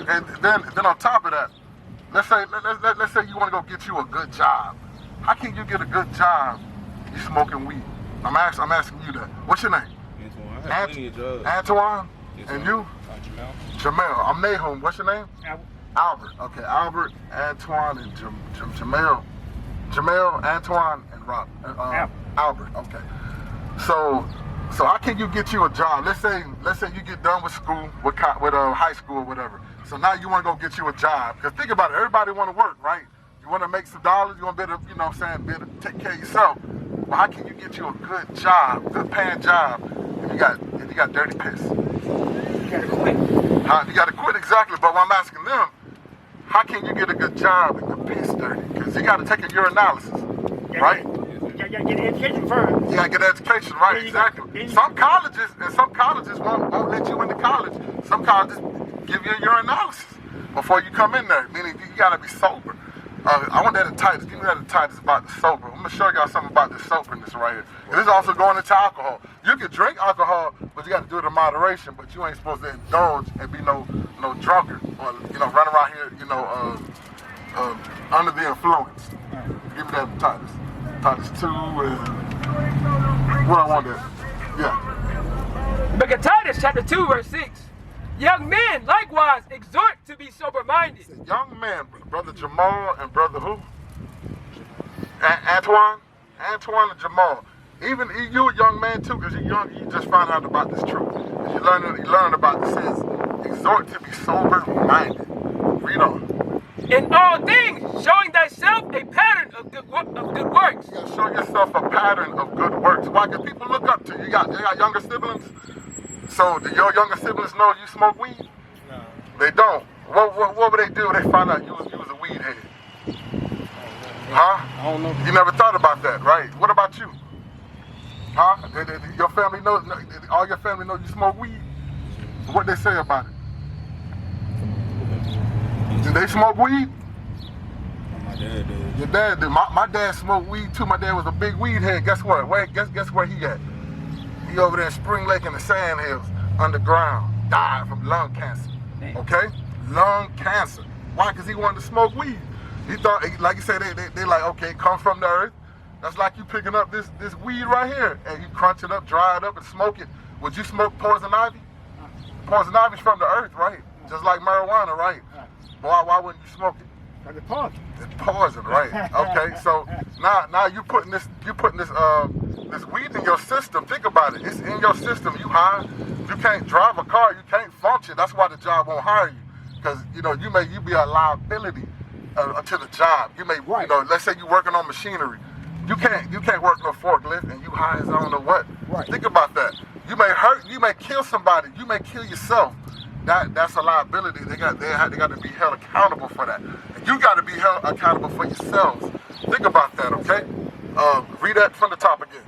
And then on top of that, let's say you want to go get you a good job. How can you get a good job? You smoking weed. I'm asking you that. What's your name? Antoine. I have plenty of jobs. Antoine? Yes, and sir. you? Jamel. I'm Nahum. What's your name? Albert. Okay, Albert, Antoine, and Jamel. Jamel, Antoine, and Rob. Albert. Okay. So how can you get you a job? Let's say you get done with school, with high school or whatever. So now you want to go get you a job. Because think about it, everybody want to work, right? You want to make some dollars, you want to be able to, you know what I'm saying, be able to take care of yourself. Well, how can you get you a good job, good paying job, if you got dirty piss? You gotta quit. You gotta quit, exactly. But what I'm asking them, how can you get a good job and your piss dirty? Because you gotta take a urinalysis, right? You gotta get an education first. You gotta get an education, right? Exactly. Some colleges won't let you into college. Some colleges give you a urinalysis before you come in there, meaning you gotta be sober. I want that in Titus. Give me that in Titus about the sober. I'm gonna show y'all something about the soberness right here. This is also going into alcohol. You can drink alcohol, but you got to do it in moderation. But you ain't supposed to indulge and be no drunkard or run around here under the influence. Give me that in Titus. Titus 2 and what I want there. Yeah. Book of Titus, chapter 2, verse 6. Young men, likewise, exhort to be sober-minded. Young men, Brother Jamal and Brother who? Antoine? Antoine and Jamal. Even you a young man too, because you're young, you just found out about this truth. You learn about this says, exhort to be sober-minded. Read on. In all things, showing thyself a pattern of good works. You gotta show yourself a pattern of good works. Why? Because people look up to you. You got younger siblings? So do your younger siblings know you smoke weed? No. They don't. What would they do if they find out you was a weed head? Huh? I don't know. You never thought about that, right? What about you? Huh? Your family knows, all your family know you smoke weed? What they say about it? Do they smoke weed? My dad did. Your dad did. My dad smoked weed too. My dad was a big weed head. Guess what? Guess where he at? He over there in Spring Lake in the Sand Hills, underground. Died from lung cancer. Okay? Lung cancer. Why? Because he wanted to smoke weed. He thought, like you said, they like, okay, come from the earth. That's like you picking up this weed right here, and you crunch it up, dry it up, and smoke it. Would you smoke poison ivy? Poison ivy's from the earth, right? Just like marijuana, right? Why wouldn't you smoke it? Because it's poison. It's poison, right? Okay, so now you putting this weed in your system. Think about it. It's in your system. You high. You can't drive a car. You can't function. That's why the job won't hire you, because you be a liability to the job. You may, let's say you're working on machinery. You can't work no forklift and you high as I don't know what. Right. Think about that. You may hurt. You may kill somebody. You may kill yourself. That's a liability. They got to be held accountable for that. And you got to be held accountable for yourselves. Think about that, okay? Read that from the top again.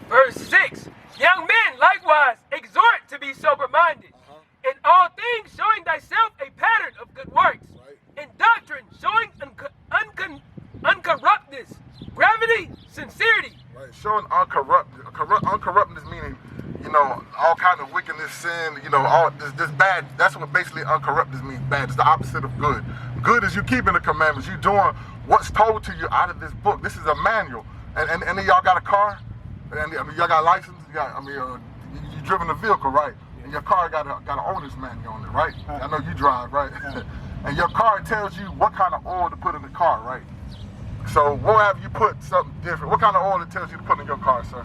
Verse 6. Young men, likewise, exhort to be sober-minded. In all things, showing thyself a pattern of good works. In doctrine, showing uncorruptness, gravity, sincerity. Right, showing uncorruptness meaning, all kind of wickedness, sin, all this bad. That's what basically uncorruptness means. Bad. It's the opposite of good. Good is you keeping the commandments. You doing what's told to you out of this book. This is a manual. And then y'all got a car, and y'all got a license. You driven a vehicle, right? And your car got an owner's manual on it, right? I know you drive, right? And your car tells you what kind of oil to put in the car, right? So what have you put something different? What kind of oil it tells you to put in your car, sir?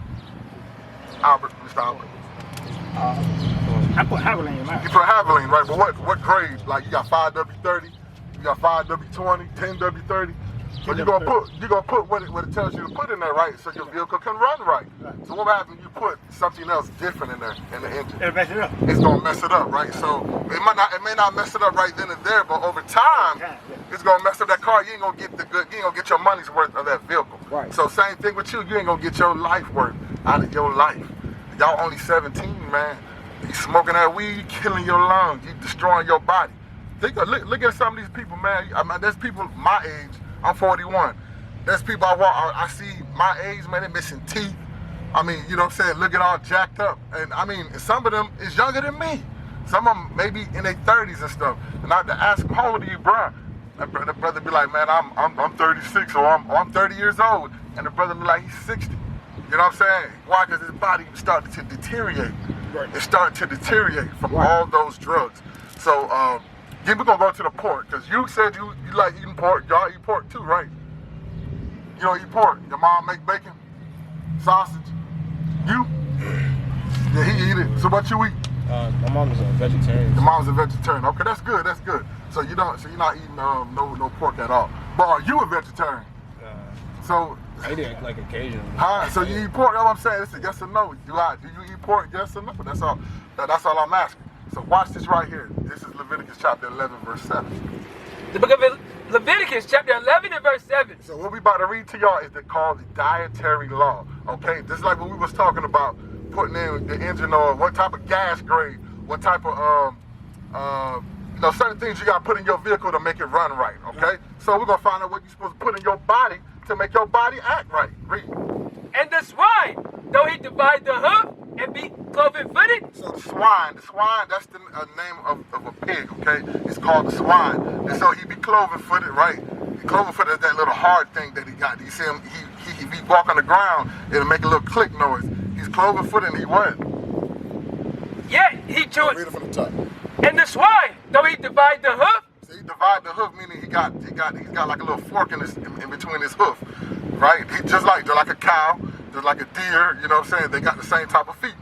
Albert, Mr. Albert. I put Havoline in mine. You put Havoline, right? But what grade? Like you got 5W30, you got 5W20, 10W30. So you're gonna put what it tells you to put in there, right? So your vehicle can run right. So what happens if you put something else different in there in the engine? It'll mess it up. It's gonna mess it up, right? So it may not mess it up right then and there, but over time, it's gonna mess up that car. You ain't gonna get you ain't gonna get your money's worth of that vehicle. Right. So same thing with you. You ain't gonna get your life worth out of your life. Y'all only 17, man. You smoking that weed, you killing your lungs, you destroying your body. Look at some of these people, man. I mean, there's people my age. I'm 41. There's people I see my age, man, they're missing teeth. I mean, you know what I'm saying? Looking all jacked up. And I mean, some of them is younger than me. Some of them maybe in their 30s and stuff. And I have to ask them, how old are you, bro? And the brother be like, man, I'm 36 or I'm 30 years old. And the brother be like, he's 60. You know what I'm saying? Why? Because his body started to deteriorate. Right. It started to deteriorate from all those drugs. So, then we're going to go to the pork. Because you said you like eating pork. Y'all eat pork too, right? You don't eat pork. Your mom make bacon, sausage. You? Yeah, he eat it. So what you eat? My mom is a vegetarian. Your mom's a vegetarian. Okay, that's good. That's good. So you're not eating no pork at all. But are you a vegetarian? So I eat it like occasionally. so you eat pork? That's what I'm saying. It's a yes or no. Do you eat pork? Yes or no? That's all. That's all I'm asking. So watch this right here. This is Leviticus chapter 11, verse 7. The book of Leviticus chapter 11 and verse 7. So what we about to read to y'all is called the dietary law. Okay, this is like what we was talking about, putting in the engine oil, what type of gas grade, what type of certain things you got to put in your vehicle to make it run right. Okay, so we're gonna find out what you're supposed to put in your body to make your body act right. Read. And the swine, though he divide the hoof and be cloven-footed. So the swine, that's the name of a pig, okay? It's called the swine. And so he be cloven-footed, right? Cloven-footed is that little hard thing that he got. You see him, he walk on the ground, it'll make a little click noise. He's cloven-footed and he what? Yet he cheweth. Read it from the top. And the swine, though he divide the hoof. So he divide the hoof, meaning he's got like a little fork in between his hoof, right? He just like a cow, just like a deer, you know what I'm saying? They got the same type of feet.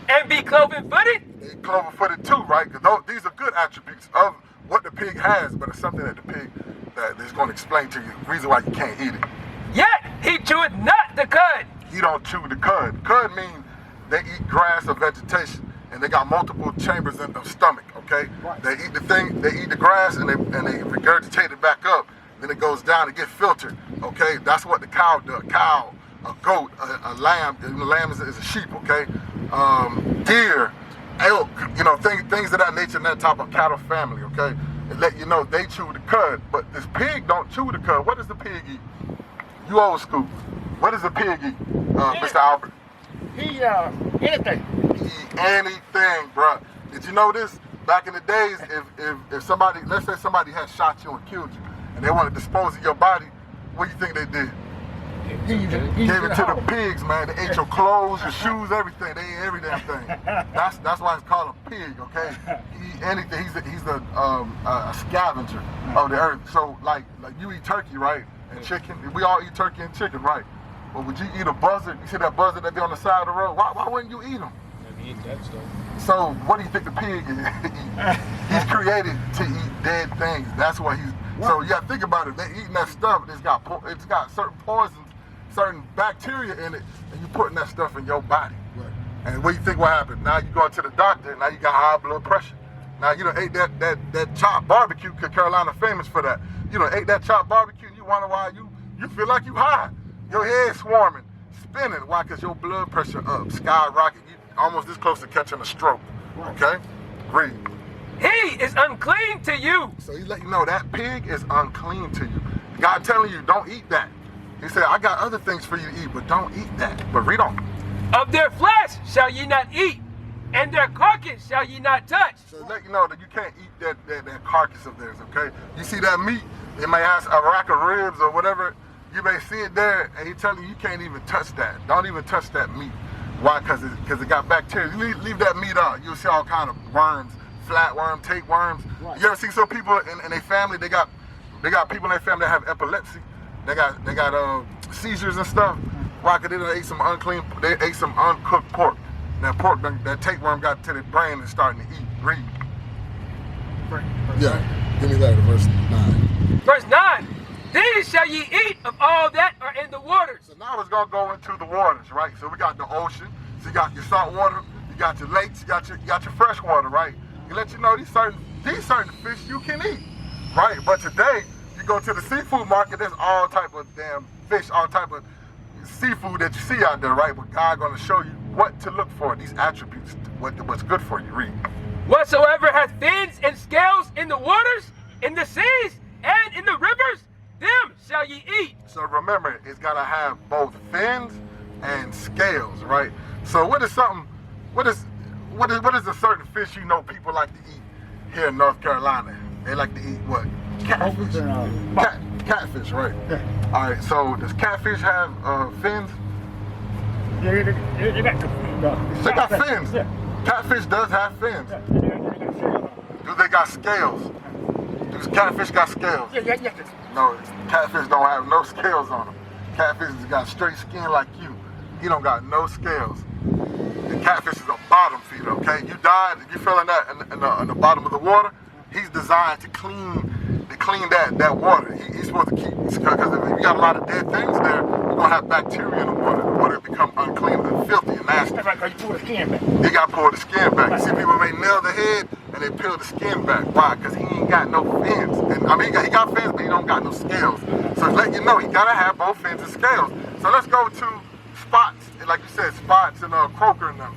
And be cloven-footed. They cloven-footed too, right? Because these are good attributes of what the pig has, but it's something that the pig that is going to explain to you the reason why you can't eat it. Yet he cheweth not the cud. He don't chew the cud. Cud means they eat grass or vegetation, and they got multiple chambers in the stomach. Okay, Right. They eat the grass, and they regurgitate it back up. Then it goes down and get filtered. Okay, that's what the cow does. Cow, a goat, a lamb. The lamb is a sheep. Okay, deer, elk. You know, things of that nature in that type of cattle family. Okay, and let you know they chew the cud, but this pig don't chew the cud. What does the pig eat? You old school. What does the pig eat, Mr. Albert? He anything. He eat anything, bruh. Did you know this? Back in the days, if somebody, let's say somebody had shot you and killed you, and they wanted to dispose of your body, what do you think they did? He Gave it to the pigs, man. They ate your clothes, your shoes, everything. They ate every damn thing. That's why it's called a pig, okay? He eat anything. He's a scavenger of the earth. So like you eat turkey, right? And chicken. We all eat turkey and chicken, right? But would you eat a buzzard? You see that buzzard that be on the side of the road? Why wouldn't you eat them? Maybe eat that stuff. So what do you think the pig is? He's created to eat dead things. That's what he's. So you got to think about it. They eating that stuff. It's got certain poisons, certain bacteria in it, and you putting that stuff in your body. Right. And what do you think will happen? Now you go to the doctor. Now you got high blood pressure. Now you done ate that chopped barbecue. Carolina famous for that. You done ate that chopped barbecue. And you wonder why you feel like you high. Your head swarming, spinning. Why? Because your blood pressure up, skyrocket. You almost this close to catching a stroke. Okay? Read. He is unclean to you. So he let you know that pig is unclean to you. God telling you, don't eat that. He said, I got other things for you to eat, but don't eat that. But read on. Of their flesh shall ye not eat, and their carcass shall ye not touch. So let you know that you can't eat that carcass of theirs, okay? You see that meat, it may have a rack of ribs or whatever. You may see it there, and he telling you can't even touch that. Don't even touch that meat. Why? Because it got bacteria. You leave that meat out, you'll see all kind of worms, flatworm, tapeworms. Right. You ever see some people in their family? They got people in their family that have epilepsy. They got seizures and stuff. Why? Because they ate some unclean. They ate some uncooked pork. That pork, that tapeworm got to their brain and starting to eat. Read. Yeah, give me that. Verse 9. Verse 9. These shall ye eat of all that are in the waters. So now it's gonna go into the waters, right? So we got the ocean. So you got your salt water. You got your lakes. You got your fresh water, right? He let you know these certain fish you can eat, right? But today you go to the seafood market. There's all type of damn fish, all type of seafood that you see out there, right? But God gonna show you what to look for, these attributes, what's good for you. Read. Whatsoever hath fins and scales in the waters, in the seas, and in the rivers, them shall ye eat. So remember, it's gotta have both fins and scales, right? So what is what is a certain fish you know people like to eat here in North Carolina? They like to eat what? Catfish. Catfish, right? Yeah. All right. So does catfish have fins? Yeah, they got They got fins. Yeah. Catfish does have fins. Yeah, they got scales. Do they got scales? Does catfish got scales? Yeah. No, catfish don't have no scales on them. Catfish has got straight skin like you. He don't got no scales. The catfish is a bottom feeder, okay? You died, you feeling that in the bottom of the water? He's designed to clean that water. He's supposed to keep, because if you got a lot of dead things there, you're gonna have bacteria in the water. The water will become unclean and filthy and nasty. That's right, because you pull the skin back. You gotta pull the skin back. You see people may nail the head and they peel the skin back. Why? Because he ain't got no fins. And, I mean, he got fins, but he don't got no scales. So to let you know, he gotta have both fins and scales. So let's go to spots. Like you said, spots and croaker and them.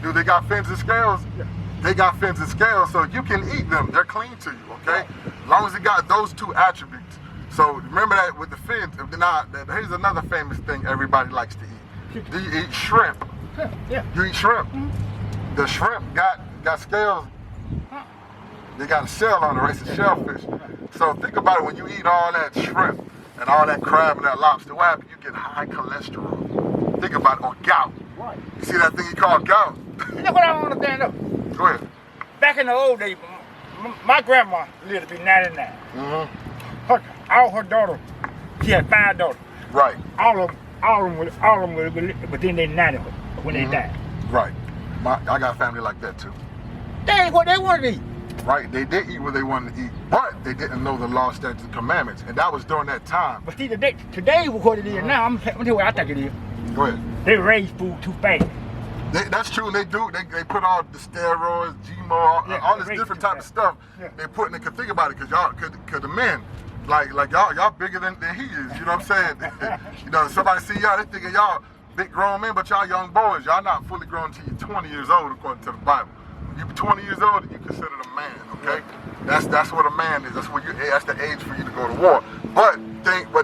Do they got fins and scales? Yeah. They got fins and scales, so you can eat them. They're clean to you, okay? As long as it got those two attributes. So remember that with the fins. Here's another famous thing everybody likes to eat. Do you eat shrimp? Yeah. You eat shrimp? Mm-hmm. The shrimp got scales. They got a shell on it, right? It's a shellfish. So think about it, when you eat all that shrimp and all that crab and that lobster, what happens? You get high cholesterol. Think about it, or gout. Right. You see that thing you call gout? You know what I don't understand though? Go ahead. Back in the old days, my grandma lived to be 99. Mm-hmm. All her daughters, she had 5 daughters. Right. All of them were within their 90 when they died. Right. I got family like that too. They ain't what they wanted to eat. Right. They did eat what they wanted to eat, but they didn't know the law, statutes, and commandments, and that was during that time. But see, today what it is now, I'm gonna tell you what I think it is. Go ahead. They raise food too fast. That's true. They do. They put all the steroids, GMO, all this different type of stuff. Yeah. They put in it. Cause think about it, cause the men, like y'all bigger than he is. You know what I'm saying? You know, somebody see y'all, they thinking y'all big grown men, but y'all young boys. Y'all not fully grown until you're 20 years old, according to the Bible. When you're 20 years old, you considered a man. Okay, that's what a man is. That's the age for you to go to war. But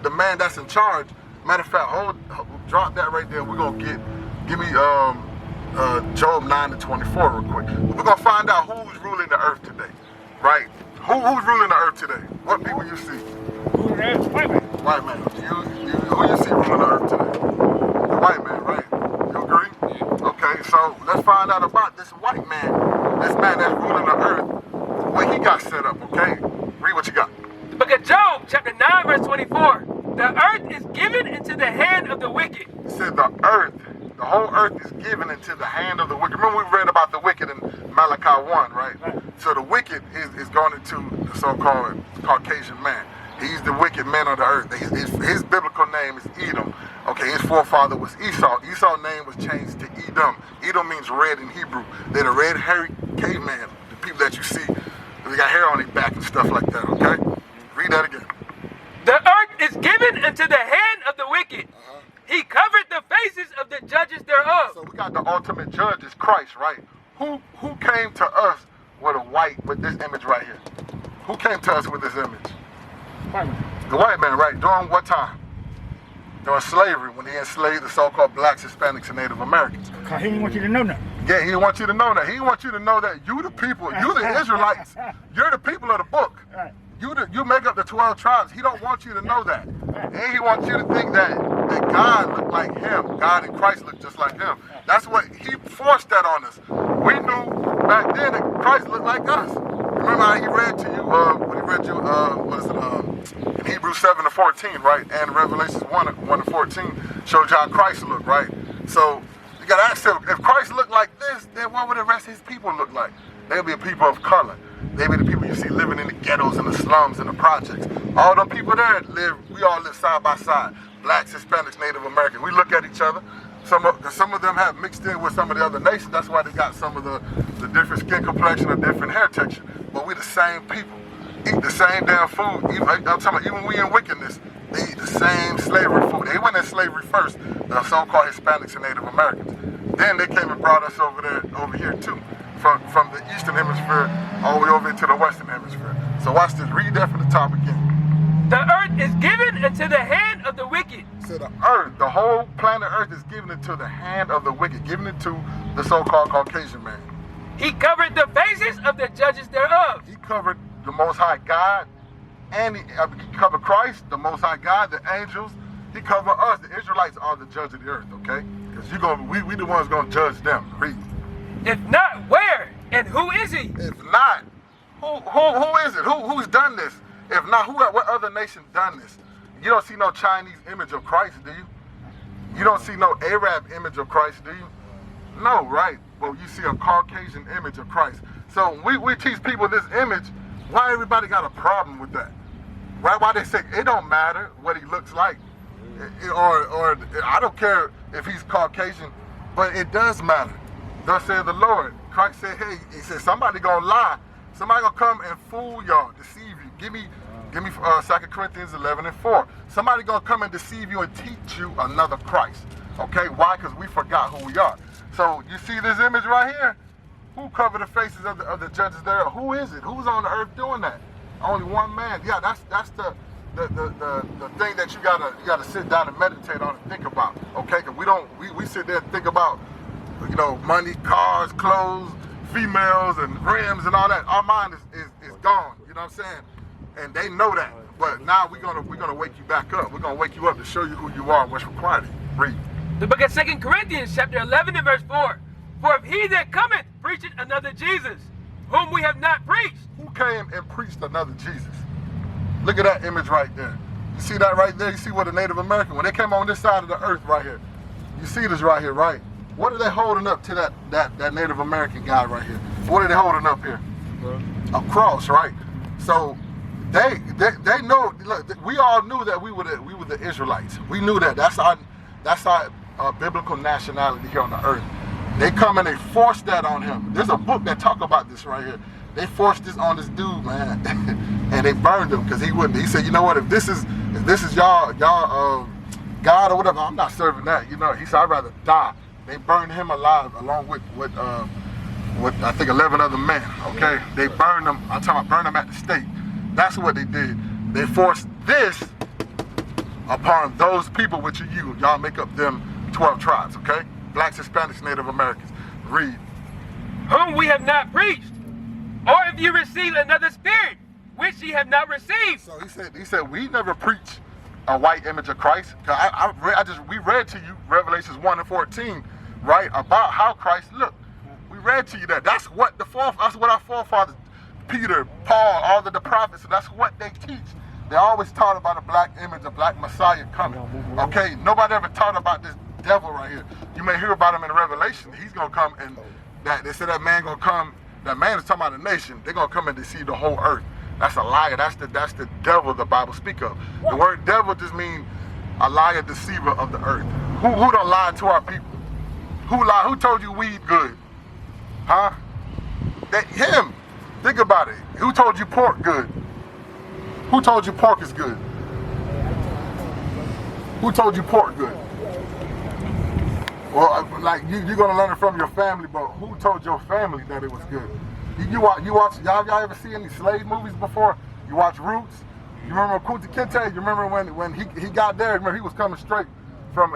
the man that's in charge. Matter of fact, drop that right there. We're gonna give me Job 9:24 real quick. We're gonna find out who's ruling the earth today, right? Who's ruling the earth today? What people you see? Who's that? White man. White man. Who you see ruling the earth today? The white man, right? You agree? Yeah. Okay, so let's find out about this white man, this man that's ruling the earth, what he got set up. Okay, read what you got. The book of Job, chapter 9, verse 24. The earth is given into the hand of the wicked. It said the whole earth is given into the hand of the wicked. Remember we read about the wicked in Malachi 1, right? So the wicked is going into the so-called Caucasian man. He's the wicked man of the earth. His biblical name is Edom. Okay, his forefather was Esau. Esau's name was changed to Edom. Edom means red in Hebrew. They're the red hairy caveman, the people that you see, they got hair on their back and stuff like that, okay? Read that again. The earth is given into the hand of the wicked. He covered the faces of the judges thereof. So we got the ultimate judge is Christ, right? Who came to us with this image right here? Who came to us with this image? White man. The white man, right? During what time? During slavery, when he enslaved the so-called blacks, Hispanics, and Native Americans. Because he didn't want you to know nothing. Yeah, he didn't want you to know that. He wants you to know that you the people, you the Israelites, you're the people of the book. Right. You make up the 12 tribes. He don't want you to know that. And he wants you to think that God looked like him. God and Christ looked just like him. That's what he forced that on us. We knew back then that Christ looked like us. Remember how he read to you, when he read you, in Hebrews 7:14, right? And Revelations 1:14 showed you how Christ looked, right? So you got to ask him, if Christ looked like this, then what would the rest of his people look like? They'll be a people of color. They be the people you see living in the ghettos and the slums and the projects. All them people there we all live side by side. Blacks, Hispanics, Native Americans. We look at each other. Some of them have mixed in with some of the other nations. That's why they got some of the different skin complexion or different hair texture. But we the same people. Eat the same damn food. I'm talking about even we in wickedness, they eat the same slavery food. They went in slavery first, the so-called Hispanics and Native Americans. Then they came and brought us over here too. From the eastern hemisphere all the way over into the western hemisphere. So watch this, read that from the top again. The earth is given into the hand of the wicked. So the earth, the whole planet earth is given into the hand of the wicked, given it to the so-called Caucasian man. He covered the faces of the judges thereof. He covered the Most High God, and he covered Christ, the Most High God, the angels. He covered us. The Israelites are the judge of the earth, okay? Because we the ones gonna judge them. Read. If not, where and who is he? If not, who is it? Who's done this? If not, what other nation done this? You don't see no Chinese image of Christ, do you? You don't see no Arab image of Christ, do you? No, right? Well, you see a Caucasian image of Christ. So we teach people this image. Why everybody got a problem with that? Right? Why they say it don't matter what he looks like, or I don't care if he's Caucasian, but it does matter. Thus said the Lord. Christ said, hey, he said somebody gonna lie. Somebody gonna come and fool y'all, deceive you. Give me 2 Corinthians 11:4. Somebody gonna come and deceive you and teach you another Christ. Okay, why? Because we forgot who we are. So you see this image right here? Who covered the faces of the judges there? Who is it? Who's on the earth doing that? Only one man. Yeah, that's the thing that you gotta sit down and meditate on and think about. Okay, because we sit there and think about, you know, money, cars, clothes, females, and rims and all that. Our mind is gone. You know what I'm saying? And they know that. But now we're gonna wake you back up. We're gonna wake you up to show you who you are and what's required of you. Read. The book of 2 Corinthians chapter 11 and verse 4. For if he that cometh preacheth another Jesus, whom we have not preached. Who came and preached another Jesus? Look at that image right there. You see that right there? You see what the Native American, when they came on this side of the earth right here, you see this right here, right? What are they holding up to that Native American guy right here? What are they holding up here? A cross, right? So they know. Look, we all knew that we were the Israelites. We knew that. That's our biblical nationality here on the earth. They come and they force that on him. There's a book that talk about this right here. They forced this on this dude, man, and they burned him because he wouldn't. He said, you know what? If this is y'all God or whatever, I'm not serving that. You know, he said I'd rather die. They burned him alive along with I think 11 other men. Okay, they burned him. I'm talking about burn him at the stake. That's what they did. They forced this upon those people, which are you. Y'all make up them 12 tribes. Okay. Blacks, Hispanics, Native Americans. Read. Whom we have not preached, or if you receive another spirit, which ye have not received. So he said we never preach a white image of Christ. We read to you Revelations 1 and 14, right, about how Christ looked. We read to you that. That's what our forefathers, Peter, Paul, all of the prophets, that's what they teach. They always taught about a black image, a black Messiah coming. Okay, nobody ever taught about this devil right here. You may hear about him in Revelation. He's gonna come and they said that man gonna come. That man is talking about a nation. They're gonna come and deceive the whole earth. That's a liar. That's the devil the Bible speak of. The word devil just means a liar, deceiver of the earth. Who done lied to our people? Who lied? Who told you weed good? Huh? Him. Think about it. Who told you pork good? Who told you pork is good? Who told you pork good? Well, like you're gonna learn it from your family, but who told your family that it was good? You watch y'all ever see any slave movies before? You watch Roots? You remember Kunta Kinte? You remember when he got there? Remember he was coming straight from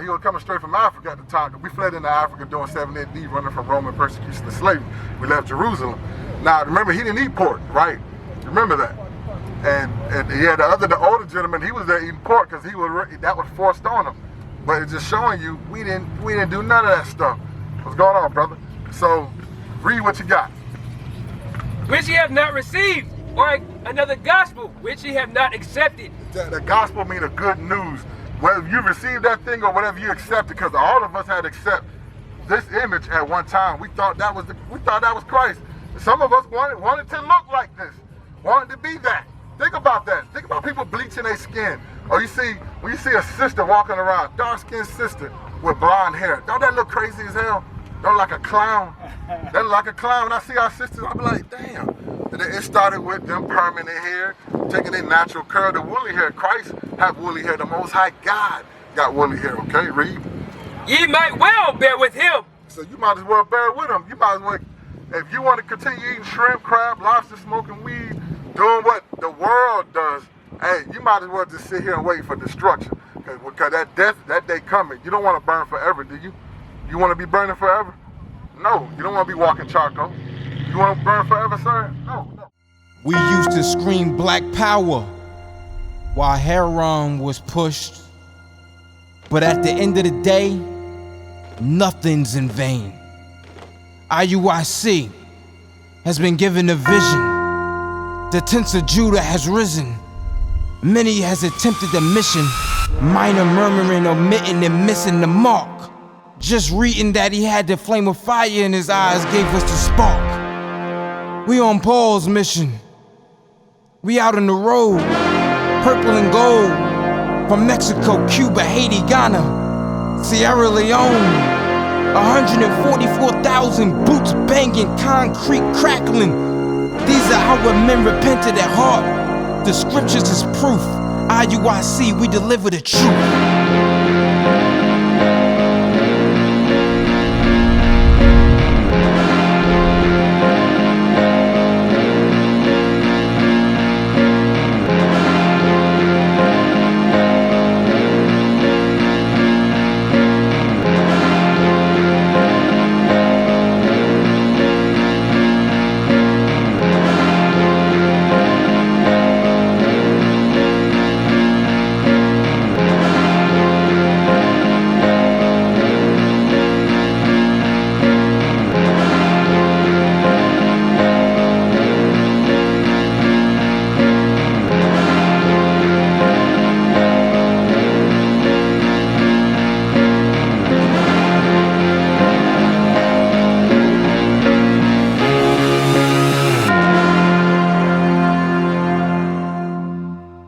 Africa at the time. We fled into Africa during 70 AD, running from Roman persecution and slavery. We left Jerusalem. Now remember, he didn't eat pork, right? Remember that. And yeah, the older gentleman, he was there eating pork because that was forced on him. But it's just showing you we didn't do none of that stuff. What's going on, brother? So read what you got. Which ye have not received, or another gospel, which ye have not accepted. The gospel means the good news. Whether you receive that thing or whatever you accept, because all of us had to accept this image at one time. We thought that was Christ. Some of us wanted to look like this, wanted to be that. Think about that. Think about people bleaching their skin. Or when you see a sister walking around, dark-skinned sister with blonde hair, don't that look crazy as hell? Don't look like a clown? That look like a clown. When I see our sisters, I be like, damn. And it started with them permanent hair, taking their natural curl, the woolly hair. Christ have woolly hair. The Most High God got woolly hair. Okay, read. Ye might well bear with him. So you might as well bear with him. You might as well, if you want to continue eating shrimp, crab, lobster, smoking weed, doing what the world does, hey, you might as well just sit here and wait for destruction. Because that day coming, you don't want to burn forever, do you? You want to be burning forever? No, you don't want to be walking charcoal. You want to burn forever, sir? No. We used to scream black power while heroin was pushed. But at the end of the day, nothing's in vain. IUIC has been given a vision. The tents of Judah has risen. Many has attempted the mission. Minor murmuring, omitting, and missing the mark. Just reading that he had the flame of fire in his eyes gave us the spark. We on Paul's mission. We out on the road, purple and gold. From Mexico, Cuba, Haiti, Ghana, Sierra Leone. 144,000 boots banging, concrete crackling. These are our men repented at heart. The scriptures is proof. IUIC, we deliver the truth.